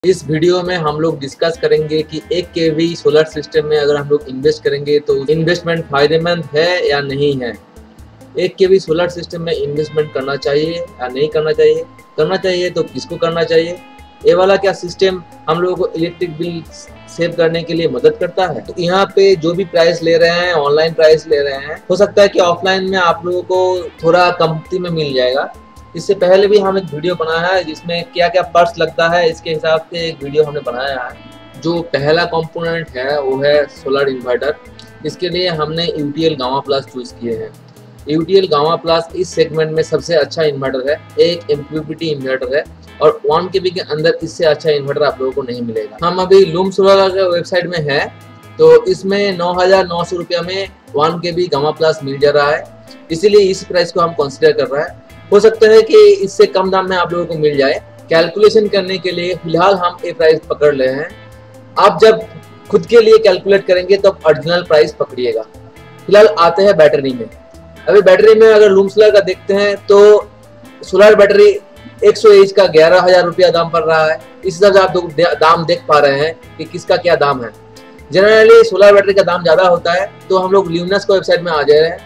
इस वीडियो में हम लोग डिस्कस करेंगे कि 1 केवी सोलर सिस्टम में अगर हम लोग इन्वेस्ट करेंगे तो इन्वेस्टमेंट फायदेमंद है या नहीं है। 1 केवी सोलर सिस्टम में इन्वेस्टमेंट करना चाहिए या नहीं करना चाहिए तो किसको करना चाहिए। ये वाला क्या सिस्टम हम लोगों को इलेक्ट्रिक बिल सेव करने के लिए मदद करता है। तो यहाँ पे जो भी प्राइस ले रहे हैं, ऑनलाइन प्राइस ले रहे हैं, हो सकता है कि ऑफलाइन में आप लोगों को थोड़ा कमती में मिल जाएगा। इससे पहले भी हम एक वीडियो बनाया है जिसमें क्या क्या पर्स लगता है, इसके हिसाब से एक वीडियो हमने बनाया है। जो पहला कंपोनेंट है वो है सोलर इन्वर्टर। इसके लिए हमने यूटीएल गामा प्लस चूज किए हैं। यूटीएल गामा प्लस इस सेगमेंट में सबसे अच्छा इन्वर्टर है, एक एमपीपीटी इन्वर्टर है और 1 केवी के अंदर इससे अच्छा इन्वर्टर आप लोगों को नहीं मिलेगा। हम अभी लूम सोलर के वेबसाइट में है, तो इसमें 9,900 रुपया में 1 केवी गामा प्लस मिल जा रहा है, इसीलिए इस प्राइस को हम कंसिडर कर रहे हैं। हो सकता है कि इससे कम दाम में आप लोगों को मिल जाए। कैलकुलेशन करने के लिए फिलहाल हम ये प्राइस पकड़ रहे हैं। आप जब खुद के लिए कैलकुलेट करेंगे तो ओरिजिनल प्राइस पकड़िएगा। फिलहाल आते हैं बैटरी में। अभी बैटरी में अगर लूम सोलर का देखते हैं तो सोलर बैटरी 100 एच का 11,000 रुपया दाम पड़ रहा है। इस हिसाब से आप दाम देख पा रहे हैं कि किसका क्या दाम है। जनरली सोलर बैटरी का दाम ज्यादा होता है, तो हम लोग ल्यूमिनस को वेबसाइट में आ जा रहे हैं,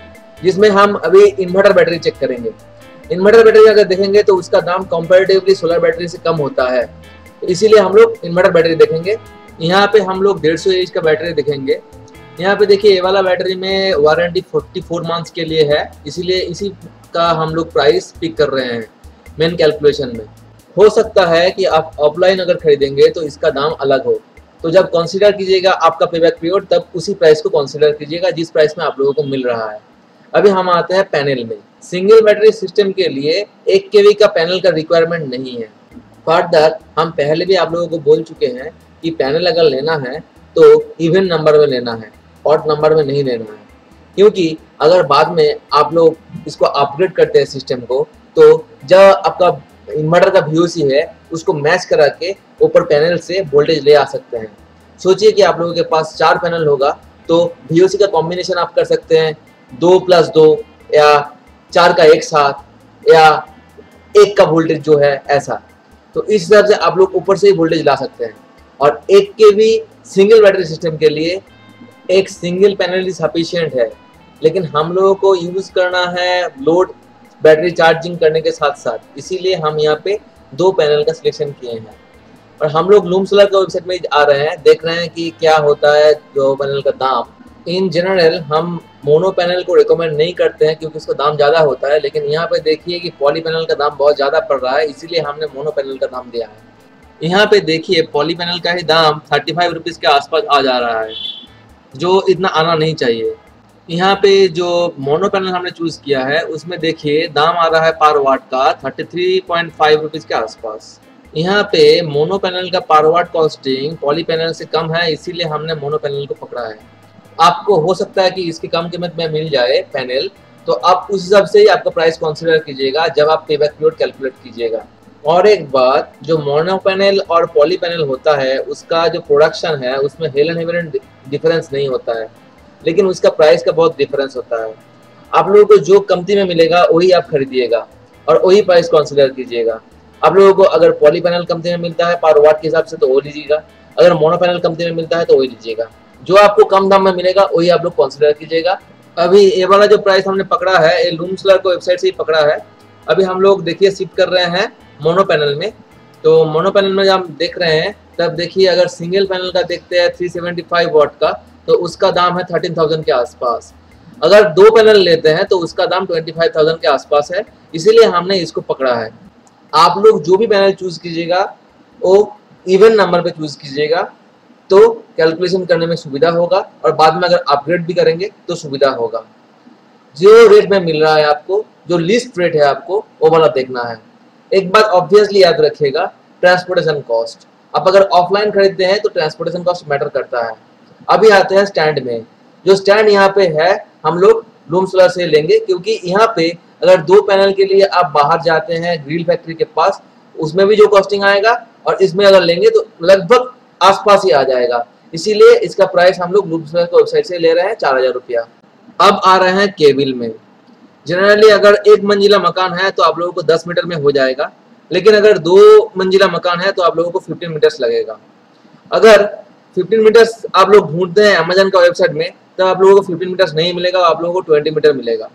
जिसमें हम अभी इन्वर्टर बैटरी चेक करेंगे। इन्वर्टर बैटरी अगर देखेंगे तो उसका दाम कंपैरेटिवली सोलर बैटरी से कम होता है, तो इसीलिए हम लोग इन्वर्टर बैटरी देखेंगे। यहाँ पे हम लोग 150 एच का बैटरी देखेंगे। यहाँ पे देखिए ये वाला बैटरी में वारंटी 44 मंथ्स के लिए है, इसीलिए इसी का हम लोग प्राइस पिक कर रहे हैं मेन कैलकुलेशन में। हो सकता है कि आप ऑफलाइन अगर खरीदेंगे तो इसका दाम अलग हो, तो जब कंसिडर कीजिएगा आपका पेबैक पीरियड, तब उसी प्राइस को कंसिडर कीजिएगा जिस प्राइस में आप लोगों को मिल रहा है। अभी हम आते हैं पैनल में। सिंगल बैटरी सिस्टम के लिए 1 केवी का पैनल का रिक्वायरमेंट नहीं है। फर्दर हम पहले भी आप लोगों को बोल चुके हैं कि पैनल अगर लेना है तो इवन नंबर में लेना है, ऑड नंबर में नहीं लेना है, क्योंकि अगर बाद में आप लोग इसको अपग्रेड करते हैं सिस्टम को, तो जब आपका इन्वर्टर का VOC है उसको मैच करा के ऊपर पैनल से वोल्टेज ले आ सकते हैं। सोचिए कि आप लोगों के पास 4 पैनल होगा तो VOC का कॉम्बिनेशन आप कर सकते हैं 2+2 या 4 का एक साथ या 1 का वोल्टेज जो है ऐसा। तो इस हिसाब से आप लोग ऊपर से ही वोल्टेज ला सकते हैं। और 1 केवी सिंगल बैटरी सिस्टम के लिए एक सिंगल पैनल सफिशिएंट है, लेकिन हम लोगों को यूज करना है लोड बैटरी चार्जिंग करने के साथ साथ, इसीलिए हम यहाँ पे 2 पैनल का सिलेक्शन किए हैं। और हम लोग लूम सोलर के वेबसाइट में आ रहे हैं, देख रहे हैं कि क्या होता है 2 पैनल का दाम। इन जनरल हम मोनो पैनल को रिकमेंड नहीं करते हैं क्योंकि उसका दाम ज़्यादा होता है, लेकिन यहाँ पे देखिए कि पॉली पैनल का दाम बहुत ज़्यादा पड़ रहा है, इसीलिए हमने मोनो पैनल का दाम दिया है। यहाँ पे देखिए पॉली पैनल का ही दाम 35 रुपीज़ के आसपास आ जा रहा है, जो इतना आना नहीं चाहिए। यहाँ पे जो मोनो पैनल हमने चूज़ किया है उसमें देखिए दाम आ रहा है पर वाट का 33.5 रुपीज़ के आसपास। यहाँ पे मोनो पैनल का पर वाट कॉस्टिंग पॉली पैनल से कम है, इसीलिए हमने मोनो पैनल को पकड़ा है। आपको हो सकता है कि इसकी कम कीमत में मिल जाए पैनल, तो आप उस हिसाब से ही आपका प्राइस कंसीडर कीजिएगा जब आप पेबैक पीरियड कैलकुलेट कीजिएगा। और एक बात, जो मोनो पैनल और पॉली पैनल होता है उसका जो प्रोडक्शन है उसमें हेलन हेवन डिफरेंस नहीं होता है, लेकिन उसका प्राइस का बहुत डिफरेंस होता है। आप लोगों को जो कमती में मिलेगा वही आप खरीदिएगा और वही प्राइस कंसीडर कीजिएगा। आप लोगों को अगर पॉली पैनल कमती में मिलता है पर वाट के हिसाब से तो वो लीजिएगा, अगर मोनो पैनल कमती में मिलता है तो वही लीजिएगा। जो आपको कम दाम में मिलेगा वही आप लोग कंसीडर कीजिएगा। अभी ये वाला जो प्राइस हमने पकड़ा है ये लूम सोलर को वेबसाइट से ही पकड़ा है। अभी हम लोग देखिए शिफ्ट कर रहे हैं मोनो पैनल में। तो मोनो पैनल में जब हम देख रहे हैं तब देखिए अगर सिंगल पैनल का देखते हैं 375 वाट का, तो उसका दाम है 13,000 के आसपास। अगर 2 पैनल लेते हैं तो उसका दाम 25,000 के आसपास है, इसीलिए हमने इसको पकड़ा है। आप लोग जो भी पैनल चूज कीजिएगा वो इवन नंबर पे चूज कीजिएगा, तो कैलकुलेशन करने में सुविधा होगा और बाद में अगर अपग्रेड भी करेंगे तो सुविधा होगा। जो रेट में मिल रहा है आपको, जो लिस्ट रेट है आपको वो वाला देखना है। एक बात ऑब्वियसली याद रखिएगा, ट्रांसपोर्टेशन कॉस्ट। आप अगर ऑफलाइन खरीदते हैं तो ट्रांसपोर्टेशन कॉस्ट मैटर करता है। अभी आते हैं स्टैंड में। जो स्टैंड यहाँ पे है हम लोग लूम सोलर से लेंगे, क्योंकि यहाँ पे अगर 2 पैनल के लिए आप बाहर जाते हैं ग्रिल फैक्ट्री के पास, उसमें भी जो कॉस्टिंग आएगा और इसमें अगर लेंगे तो लगभग आसपास ही आ जाएगा, इसीलिए इसका प्राइस हम लोग लूम सोलर की वेबसाइट से ले रहे हैं 4,000 रुपया। अब आ रहे हैं केबल में। जनरली अगर 1 मंजिला मकान है तो आप लोगों को 10 मीटर में हो जाएगा, लेकिन अगर 2 मंजिला मकान है तो आप लोगों को 15 मीटर्स लगेगा। अगर 15 मीटर्स आप लोग ढूंढते हैं अमेजन का वेबसाइट में, तो आप लोगों को 15 मीटर्स नहीं मिलेगा, आप लोगों को 20 मीटर मिलेगा।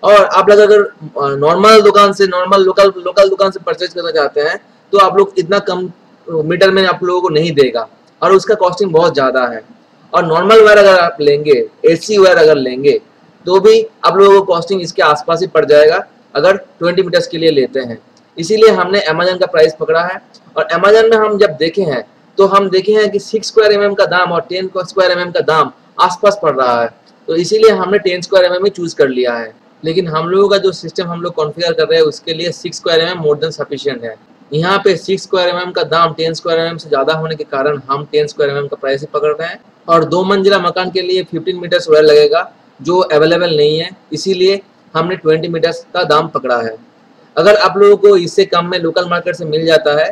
और आप लोग अगर नॉर्मल दुकान से, नॉर्मल लोकल दुकान से परचेज करना चाहते हैं तो आप लोग इतना कम मीटर में आप लोगों को नहीं देगा और उसका कॉस्टिंग बहुत ज़्यादा है। और नॉर्मल वायर अगर आप लेंगे, एसी वायर अगर लेंगे, तो भी आप लोगों को कॉस्टिंग इसके आसपास ही पड़ जाएगा अगर 20 मीटर्स के लिए लेते हैं। इसीलिए हमने अमेजन का प्राइस पकड़ा है। और अमेजन में हम जब देखे हैं तो हम देखे हैं कि 6 स्क्वायर mm का दाम और 10 स्क्वायर mm का दाम आसपास पड़ रहा है, तो इसीलिए हमने 10 स्क्वायर mm ही चूज कर लिया है। लेकिन हम लोगों का जो सिस्टम हम लोग कॉन्फ़िगर कर रहे हैं उसके लिए 6 square mm more than sufficient है। यहाँ पे 6 स्क्वायर mm का दाम 10 स्क्वायर mm से ज़्यादा होने के कारण हम 10 स्क्वायर mm का प्राइस ही पकड़ रहे हैं। और 2 मंजिला मकान के लिए 15 मीटर्स वायर लगेगा जो अवेलेबल नहीं है, इसीलिए हमने 20 मीटर्स का दाम पकड़ा है। अगर आप लोगों को इससे कम में लोकल मार्केट से मिल जाता है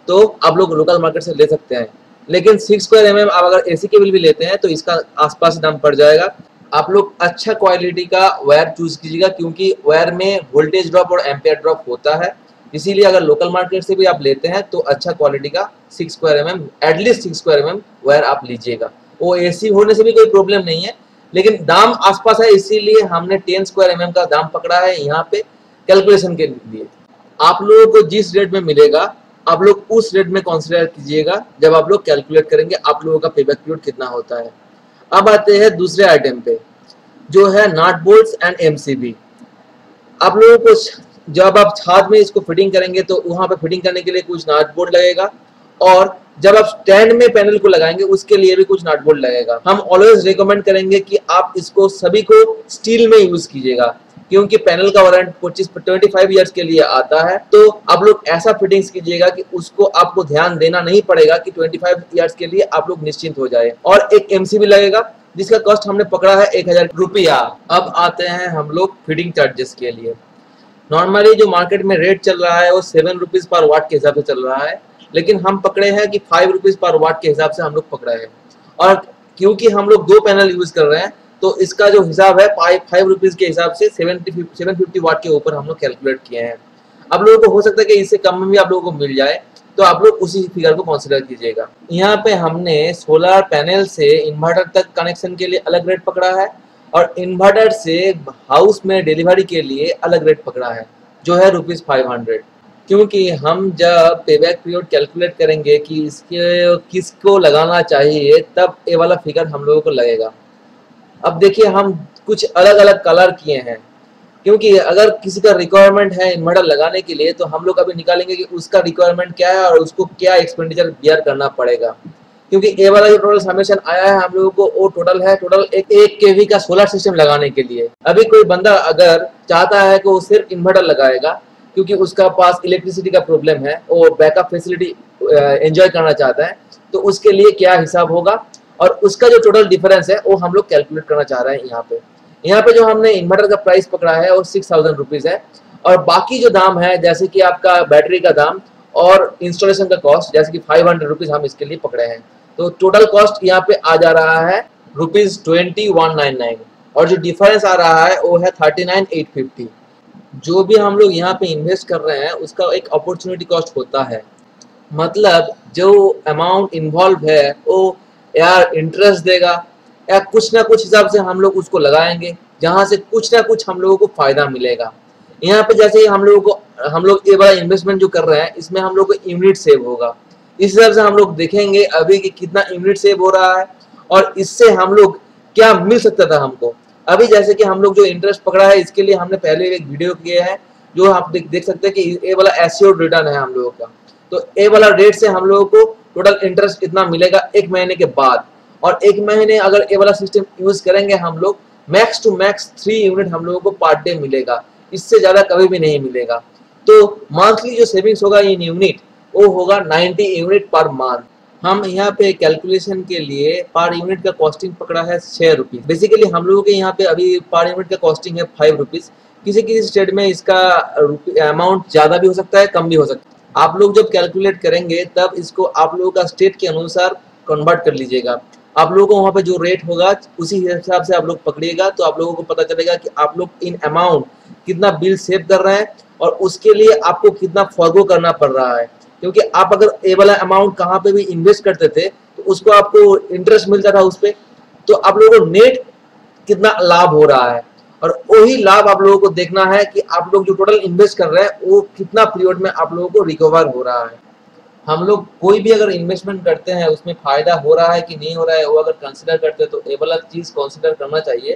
तो आप लोग लोकल मार्केट से ले सकते हैं। लेकिन 6 स्क्वायर mm आप अगर एसी केबल भी लेते हैं तो इसका आसपास दाम पड़ जाएगा। आप लोग अच्छा क्वालिटी का वायर चूज कीजिएगा, क्योंकि वायर में वोल्टेज ड्रॉप और एम्पियर ड्रॉप होता है। इसीलिए अगर लोकल मार्केट से भी आप लेते हैं तो अच्छा क्वालिटी का 6 square mm, at least 6 square mm wire आप लीजिएगा। वो एसी होने से भी कोई प्रॉब्लम नहीं है, लेकिन दाम आसपास है, इसीलिए हमने 10 स्क्वायर mm का दाम पकड़ा है यहाँ पे कैलकुलेशन के लिए। आप लोगों को जिस रेट में मिलेगा आप लोग उस रेट में कंसीडर कीजिएगा जब आप लोग कैलकुलेट करेंगे आप लोगों का पेबैक पीरियड कितना होता है। अब आते हैं दूसरे आइटम पे, जो है नट बोल्ट्स एंड एमसीबी। आप लोगों को जब आप छत में इसको फिटिंग करेंगे तो वहां पे फिटिंग करने के लिए कुछ नट बोल्ट लगेगा, और जब आप स्टैंड में पैनल को लगाएंगे उसके लिए भी कुछ नट बोल्ट लगेगा। हम ऑलवेज रिकमेंड करेंगे कि आप इसको सभी को स्टील में यूज कीजिएगा, क्योंकि पैनल का वारंट 25 ईयर्स के लिए आता है। तो आप लोग ऐसा फिटिंग्स कीजिएगा कि उसको आपको ध्यान देना नहीं पड़ेगा कि 25 ईयर्स के लिए आप लोग निश्चिंत हो जाए। और एक एमसीबी लगेगा जिसका कॉस्ट हमने पकड़ा है 1000 रुपया। अब आते हैं हम लोग फिटिंग चार्जेस के लिए। नॉर्मली जो मार्केट में रेट चल रहा है वो 7 रुपीज पर वाट के हिसाब से चल रहा है, लेकिन हम पकड़े हैं कि 5 रुपीज पर वाट के हिसाब से हम लोग पकड़े हैं। और क्योंकि हम लोग 2 पैनल यूज कर रहे हैं तो इसका जो हिसाब है 5 रुपीज के हिसाब से 750 वाट के ऊपर हम लोग कैलकुलेट किए हैं। आप लोगों को हो सकता है कि इससे कम में भी आप लोगों को मिल जाए, तो आप लोग उसी फिगर को कंसीडर कीजिएगा। यहाँ पे हमने सोलर पैनल से इन्वर्टर तक कनेक्शन के लिए अलग रेट पकड़ा है और इन्वर्टर से हाउस में डिलीवरी के लिए अलग रेट पकड़ा है, जो है ₹500। क्योंकि हम जब पेबैक पीरियड कैलकुलेट करेंगे कि इसके किसको लगाना चाहिए, तब ये वाला फिगर हम लोगों को लगेगा। अब देखिए हम कुछ अलग अलग कलर किए हैं, क्योंकि अगर किसी का रिक्वायरमेंट है इन्वर्टर लगाने के लिए तो हम लोग अभी निकालेंगे कि उसका रिक्वायरमेंट क्या है और उसको क्या एक्सपेंडिचर बियर करना पड़ेगा। क्योंकि ये वाला जो टोटल सबमिशन आया है हम लोगों को, वो टोटल एक केवी का सोलर सिस्टम लगाने के लिए। अभी कोई बंदा अगर चाहता है कि वो सिर्फ इन्वर्टर लगाएगा, क्योंकि उसका पास इलेक्ट्रिसिटी का प्रॉब्लम है, वो बैकअप फैसिलिटी एंजॉय करना चाहता है, तो उसके लिए क्या हिसाब होगा और उसका जो टोटल डिफरेंस है वो हम लोग कैलकुलेट करना चाह रहे हैं। यहाँ पे जो हमने इन्वर्टर का प्राइस पकड़ा है वो 6000 रुपीज है, और बाकी जो दाम है जैसे कि आपका बैटरी का दाम और इंस्टॉलेशन का कॉस्ट जैसे कि 500 रुपीज हम इसके लिए पकड़े हैं। तो टोटल कॉस्ट यहाँ पे आ जा रहा है ₹2199, और जो डिफरेंस आ रहा है वो है 39,850। जो भी हम लोग यहाँ पे इन्वेस्ट कर रहे हैं उसका एक अपॉर्चुनिटी कॉस्ट होता है, मतलब जो अमाउंट इन्वॉल्व है वो यार इंटरेस्ट देगा या कुछ ना कुछ हिसाब से हम लोग उसको लगाएंगे, जहां से कुछ ना कुछ हम लोगों को फायदा मिलेगा। यहाँ पे जैसे हम लोग ये बड़ा इन्वेस्टमेंट जो कर रहे हैं इसमें हम लोग को यूनिट सेव होगा। इस हिसाब से हम लोग देखेंगे अभी कि कितना यूनिट सेव हो रहा है और इससे हम लोग क्या मिल सकता था हमको। अभी जैसे कि हम लोग जो इंटरेस्ट पकड़ा है इसके लिए हमने पहले एक वीडियो किया है, जो आप देख सकते हैं कि ये वाला एश्योर्ड रिटर्न है हम लोगों का। तो ये वाला रेट से हम लोगों को टोटल इंटरेस्ट इतना मिलेगा 1 महीने के बाद, और 1 महीने अगर ये वाला सिस्टम यूज करेंगे हम लोग मैक्स टू मैक्स 3 यूनिट हम लोगों को पर डे मिलेगा, इससे ज्यादा कभी भी नहीं मिलेगा। तो मंथली जो सेविंग्स होगा इन यूनिट वो होगा 90 यूनिट पर मंथ। हम यहाँ पे कैलकुलेशन के लिए पर यूनिट का कॉस्टिंग पकड़ा है 6 रुपीज। बेसिकली हम लोगों के यहाँ पे अभी पर यूनिट का कॉस्टिंग है 5 रुपीज। किसी किसी स्टेट में इसका अमाउंट ज्यादा भी हो सकता है, कम भी हो सकता है। आप लोग जब कैलकुलेट करेंगे तब इसको आप लोगों का स्टेट के अनुसार कन्वर्ट कर लीजिएगा। आप लोगों को वहाँ पे जो रेट होगा उसी हिसाब से आप लोग पकड़िएगा, तो आप लोगों को पता चलेगा कि आप लोग इन अमाउंट कितना बिल सेव कर रहे हैं और उसके लिए आपको कितना फॉरगो करना पड़ रहा है। क्योंकि आप अगर ये वाला अमाउंट कहाँ पे भी इन्वेस्ट करते थे तो उसको आपको इंटरेस्ट मिलता था उस पर, तो आप लोगों को नेट कितना लाभ हो रहा है, और वही लाभ आप लोगों को देखना है कि आप लोग जो टोटल इन्वेस्ट कर रहे हैं वो कितना पीरियड में आप लोगों को रिकवर हो रहा है। हम लोग कोई भी अगर इन्वेस्टमेंट करते हैं उसमें फायदा हो रहा है कि नहीं हो रहा है वो अगर कंसिडर करते हैं तो ये वाला चीज कंसिडर करना चाहिए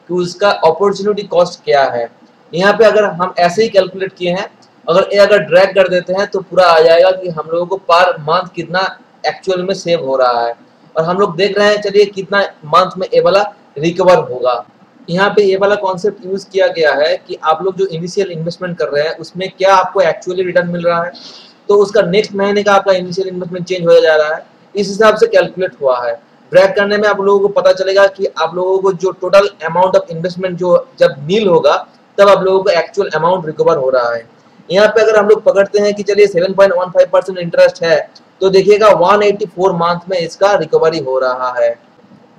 कि उसका अपॉर्चुनिटी कॉस्ट क्या है। यहाँ पे अगर हम ऐसे ही कैलकुलेट किए हैं, अगर ड्रैग कर देते हैं तो पूरा आ जाएगा कि हम लोगों को पर मंथ कितना एक्चुअल में सेव हो रहा है, और हम लोग देख रहे हैं चलिए कितना मंथ में ये वाला रिकवर होगा। यहाँ पे ये वाला कॉन्सेप्ट यूज किया गया है कि आप लोग जो इनिशियल इन्वेस्टमेंट कर रहे हैं उसमें क्या आपको एक्चुअली रिटर्न मिल रहा है, तो उसका नेक्स्ट महीने का आपका इनिशियल इन्वेस्टमेंट चेंज हो जा रहा है, इस हिसाब से कैलकुलेट हुआ है। ड्रैग करने में आप लोगों को पता चलेगा कि आप लोगों को जो टोटल अमाउंट ऑफ इन्वेस्टमेंट जो जब नील होगा तब आप लोगों को एक्चुअल अमाउंट रिकवर हो रहा है। यहाँ पे अगर हम लोग पकड़ते हैं कि चलिए 7.15% इंटरेस्ट है, तो देखिएगा 184 मंथ में इसका रिकवरी हो रहा है।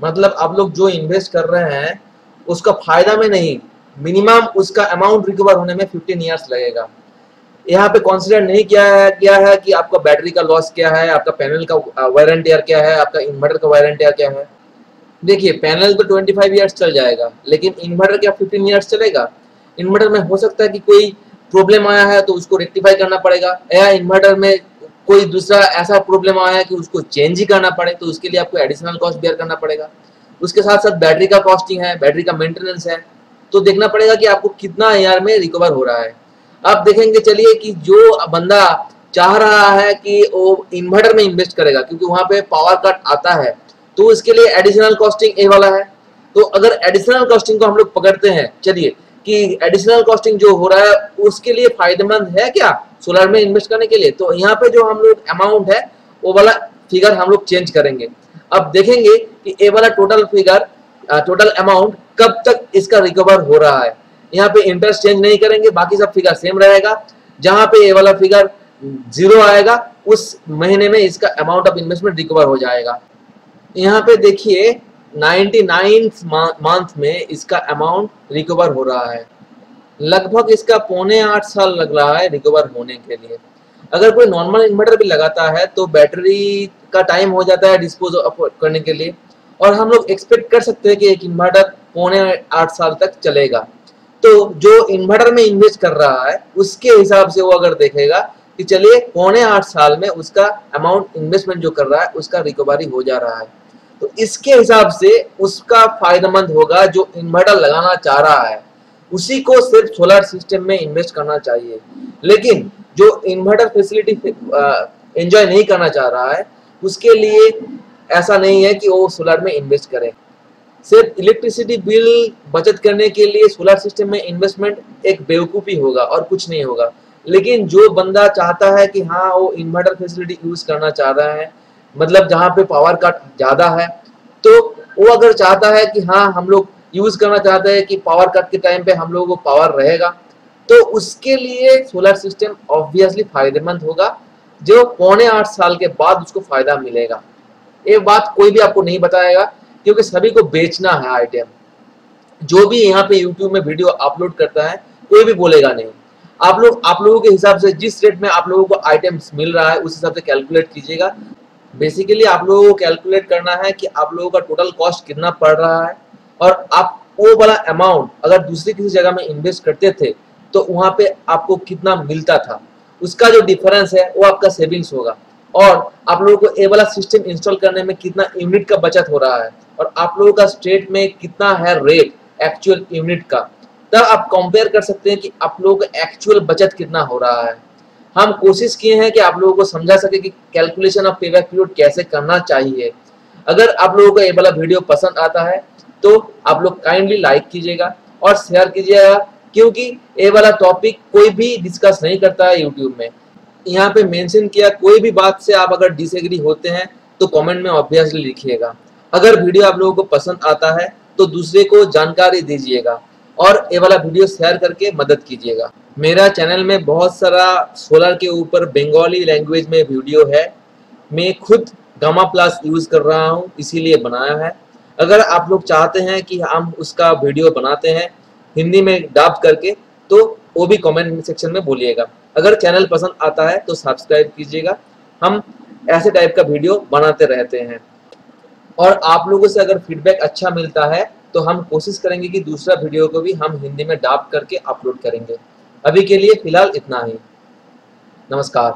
मतलब आप लोग जो इन्वेस्ट कर रहे हैं उसका फायदा में नहीं, मिनिमम उसका अमाउंट रिकवर होने में 15 ईयर्स लगेगा। यहाँ पे कंसीडर नहीं किया है कि आपका बैटरी का लॉस क्या है, आपका पैनल का वारंटी ईयर क्या है, आपका इन्वर्टर का वारंटी ईयर क्या है। देखिए पैनल तो 25 ईयर्स चल जाएगा, लेकिन इन्वर्टर क्या 15 ईयर्स चलेगा? इन्वर्टर में हो सकता है कि कोई प्रॉब्लम आया है तो उसको रेक्टिफाई करना पड़ेगा, या इन्वर्टर में कोई दूसरा ऐसा प्रॉब्लम आया है कि उसको चेंज ही करना पड़े, तो उसके लिए आपको एडिशनल कॉस्ट बेयर करना पड़ेगा। उसके साथ साथ बैटरी का कॉस्टिंग है, बैटरी का मेंटेनेंस है, तो देखना पड़ेगा कि आपको कितना ईयर में रिकवर हो रहा है। अब देखेंगे चलिए कि जो बंदा चाह रहा है कि वो इन्वर्टर में इन्वेस्ट करेगा क्योंकि वहां पे पावर कट आता है, तो इसके लिए एडिशनल कॉस्टिंग ए वाला है। तो अगर एडिशनल कॉस्टिंग को हम लोग पकड़ते हैं, चलिए कि एडिशनल कॉस्टिंग जो हो रहा है उसके लिए फायदेमंद है क्या सोलर में इन्वेस्ट करने के लिए, तो यहाँ पे जो हम लोग अमाउंट है वो वाला फिगर हम लोग चेंज करेंगे। अब देखेंगे कि ये वाला टोटल फिगर, टोटल अमाउंट कब तक इसका रिकवर हो रहा है। यहाँ पे इंटरेस्ट चेंज नहीं करेंगे, बाकी सब फिगर सेम रहेगा। जहां पे ये वाला फिगर 0 आएगा उस महीने में इसका अमाउंट ऑफ इन्वेस्टमेंट रिकवर हो जाएगा। यहाँ पे देखिए 99 मंथ में इसका अमाउंट रिकवर हो रहा है, लगभग इसका 7.25 साल लग रहा है रिकवर होने के लिए। अगर कोई नॉर्मल इन्वर्टर भी लगाता है तो बैटरी का टाइम हो जाता है डिस्पोज करने के लिए, और हम लोग एक्सपेक्ट कर सकते हैं कि एक इन्वर्टर 7.25 साल तक चलेगा। तो जो इन्वर्टर में इन्वेस्ट कर रहा है उसके हिसाब से वो अगर देखेगा कि चलिए 7.25 साल में उसका अमाउंट इन्वेस्टमेंट जो कर रहा है उसका रिकवरी हो जा रहा है, तो इसके हिसाब से उसका फायदेमंद होगा। जो इन्वर्टर लगाना चाह रहा है उसी को सिर्फ सोलर सिस्टम में इन्वेस्ट करना चाहिए, लेकिन जो इन्वर्टर फैसिलिटी एंजॉय नहीं करना चाह रहा है उसके लिए ऐसा नहीं है कि वो सोलर में इन्वेस्ट करे। सिर्फ इलेक्ट्रिसिटी बिल बचत करने के लिए सोलर सिस्टम में इन्वेस्टमेंट एक बेवकूफ़ी होगा और कुछ नहीं होगा। लेकिन जो बंदा चाहता है कि हाँ वो इन्वर्टर फैसिलिटी यूज करना चाह रहा है, मतलब जहाँ पे पावर कट ज़्यादा है, तो वो अगर चाहता है कि हाँ हम लोग यूज करना चाहते हैं कि पावर कट के टाइम पे हम लोगों को पावर रहेगा, तो उसके लिए सोलर सिस्टम ऑब्वियसली फायदेमंद होगा, जो 7.25 साल के बाद उसको फायदा मिलेगा। ये बात कोई भी आपको नहीं बताएगा क्योंकि सभी को बेचना है आइटम। जो भी यहाँ पे YouTube में वीडियो अपलोड करता है कोई भी बोलेगा नहीं। आप लोगों के हिसाब से जिस रेट में आप लोगों को आइटम्स मिल रहा है उस हिसाब से कैलकुलेट कीजिएगा। बेसिकली आप लोगों को कैलकुलेट करना है कि आप लोगों का टोटल कॉस्ट कितना पड़ रहा है, और आप वो वाला अमाउंट अगर दूसरी किसी जगह में इन्वेस्ट करते थे तो वहां पे आपको कितना मिलता था, उसका जो डिफरेंस है वो आपका सेविंग्स होगा। और आप लोगों को ये वाला सिस्टम इंस्टॉल करने में कितना यूनिट का बचत हो रहा है, और आप लोगों का स्टेट में कितना है रेट एक्चुअल यूनिट का, तब आप कंपेयर कर सकते हैं कि आप लोगों का एक्चुअल बचत कितना हो रहा है। हम कोशिश किए हैं कि आप लोगों को समझा सके कि कैलकुलेशन ऑफ पेबैक पीरियड कैसे करना चाहिए। अगर आप लोगों को ये वाला वीडियो पसंद आता है तो आप लोग काइंडली लाइक कीजिएगा और शेयर कीजिएगा, क्योंकि ये वाला टॉपिक कोई भी डिस्कस नहीं करता है यूट्यूब में। यहाँ पे मेंशन किया कोई भी बात से आप अगर डिसएग्री होते हैं तो कमेंट में ऑब्वियसली लिखिएगा। अगर वीडियो आप लोगों को पसंद आता है तो दूसरे को जानकारी दीजिएगा और ये वाला वीडियो शेयर करके मदद कीजिएगा। मेरा चैनल में बहुत सारा सोलर के ऊपर बंगाली लैंग्वेज में वीडियो है। मैं खुद गामा प्लस यूज़ कर रहा हूँ, इसीलिए बनाया है। अगर आप लोग चाहते हैं कि हम उसका वीडियो बनाते हैं हिंदी में डब करके, तो वो भी कमेंट सेक्शन में बोलिएगा। अगर चैनल पसंद आता है तो सब्सक्राइब कीजिएगा, हम ऐसे टाइप का वीडियो बनाते रहते हैं। और आप लोगों से अगर फीडबैक अच्छा मिलता है तो हम कोशिश करेंगे कि दूसरा वीडियो को भी हम हिंदी में डब करके अपलोड करेंगे। अभी के लिए फ़िलहाल इतना ही। नमस्कार।